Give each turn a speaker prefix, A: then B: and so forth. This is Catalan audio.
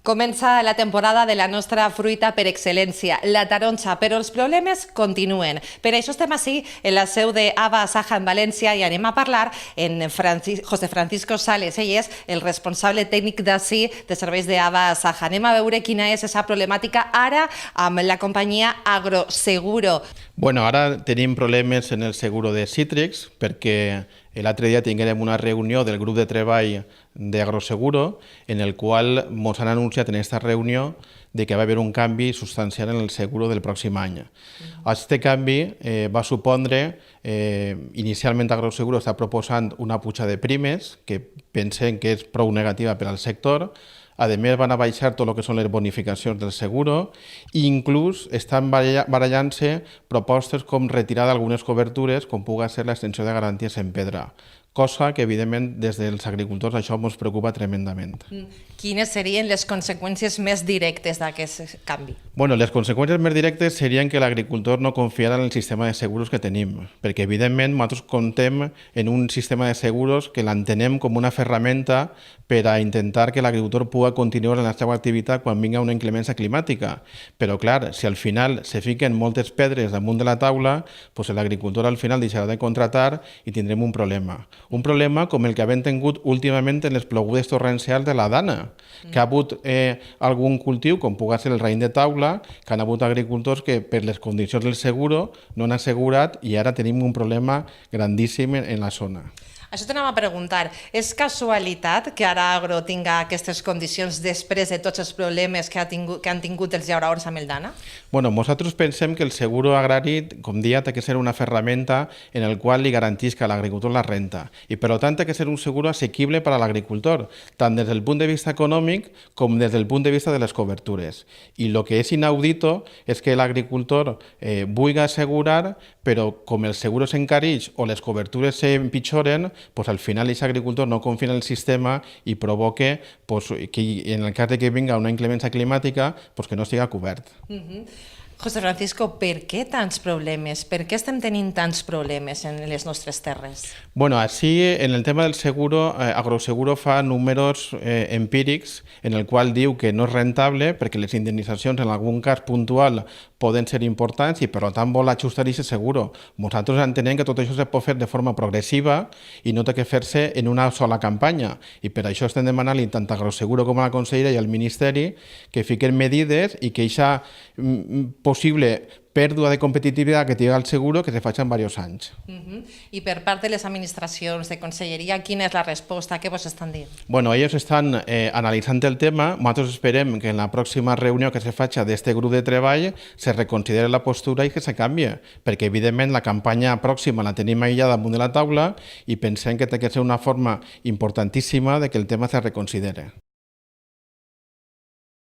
A: Comença la temporada de la nostra fruita per excel·lència, la taronja, però els problemes continuen. Per això estem així en la seu d'Ava Saja en València i anem a parlar amb José Francisco Sales. Ell és el responsable tècnic d'ací de serveis d'Ava Saja. Anem a veure quina és aquesta problemàtica ara amb la companyia Agroseguro.
B: Bueno, ara tenim problemes en el seguro de cítrics perquè l'altre dia tinguérem una reunió del grup de treball d'Agroseguro en el qual ens han anunciat en aquesta reunió de que va haver un canvi substancial en el seguro del pròxim any. Aquest canvi va supondre, inicialment Agroseguro està proposant una puja de primes que pensem que és prou negativa per al sector. A més, van a baixar tot el que són les bonificacions del seguro i inclús estan barallant-se propostes com retirar d'algunes cobertures, com pugui ser l'extensió de garanties en pedra, cosa que, evidentment, des dels agricultors això ens preocupa tremendament.
A: Quines serien les conseqüències més directes d'aquest canvi?
B: Bueno, les conseqüències més directes serien que l'agricultor no confiarà en el sistema de seguros que tenim, perquè, evidentment, nosaltres comptem en un sistema de seguros que l'entenem com una ferramenta per a intentar que l'agricultor pugui continuar en la seva activitat quan vinga una inclemència climàtica. Però, clar, si al final se fiquen moltes pedres damunt de la taula, doncs l'agricultor al final deixarà de contratar i tindrem un problema. Un problema com el que hem tingut últimament en les plogudes torrencials de la Dana, que ha hagut algun cultiu, com pugui ser el raïm de taula, que han hagut agricultors que per les condicions del seguro no han assegurat i ara tenim un problema grandíssim en la zona.
A: Això t'anem a preguntar, és casualitat que ara Agro tinga aquestes condicions després de tots els problemes que han tingut els llauraors amb el Dana?
B: Bueno, nosaltres pensem que el seguro agrari, com dia, té que ser una ferramenta en el qual li garantisca a l'agricultor la renta i, per tant, té que ser un seguro assequible per a l'agricultor, tant des del punt de vista econòmic com des del punt de vista de les cobertures. I el que és inaudito és que l'agricultor vulgui assegurar, però com el seguro s'encareix o les cobertures s'empitjoren, pues al final aquest agricultor no confia en el sistema i provoca que en el cas de que vinga una inclemència climàtica que no estigui cobert.
A: José Francisco, per què tants problemes? Per què estem tenint tants problemes en les nostres terres?
B: Bueno, així, en el tema del seguro, Agroseguro fa números empírics en el qual diu que no és rentable perquè les indemnitzacions en algun cas puntual poden ser importants i per tant vol ajustar aquest seguro. Nosaltres entenem que tot això se pot fer de forma progressiva i no té que fer-se en una sola campanya i per això estem demanant tant a Agroseguro com a la Conselleria i al Ministeri que fiquen medides i que aquesta possible pèrdua de competitivitat que té el seguro que se faci en diversos anys.
A: I per part de les administracions de conselleria, quina és la resposta? Què vos estan dient?
B: Bueno, ells estan analitzant el tema. Nosaltres esperem que en la pròxima reunió que se faci d'aquest grup de treball se reconsideri la postura i que se canvie, perquè evidentment la campanya pròxima la tenim aïllada damunt de la taula i pensem que té que ser una forma importantíssima de que el tema se reconsideri.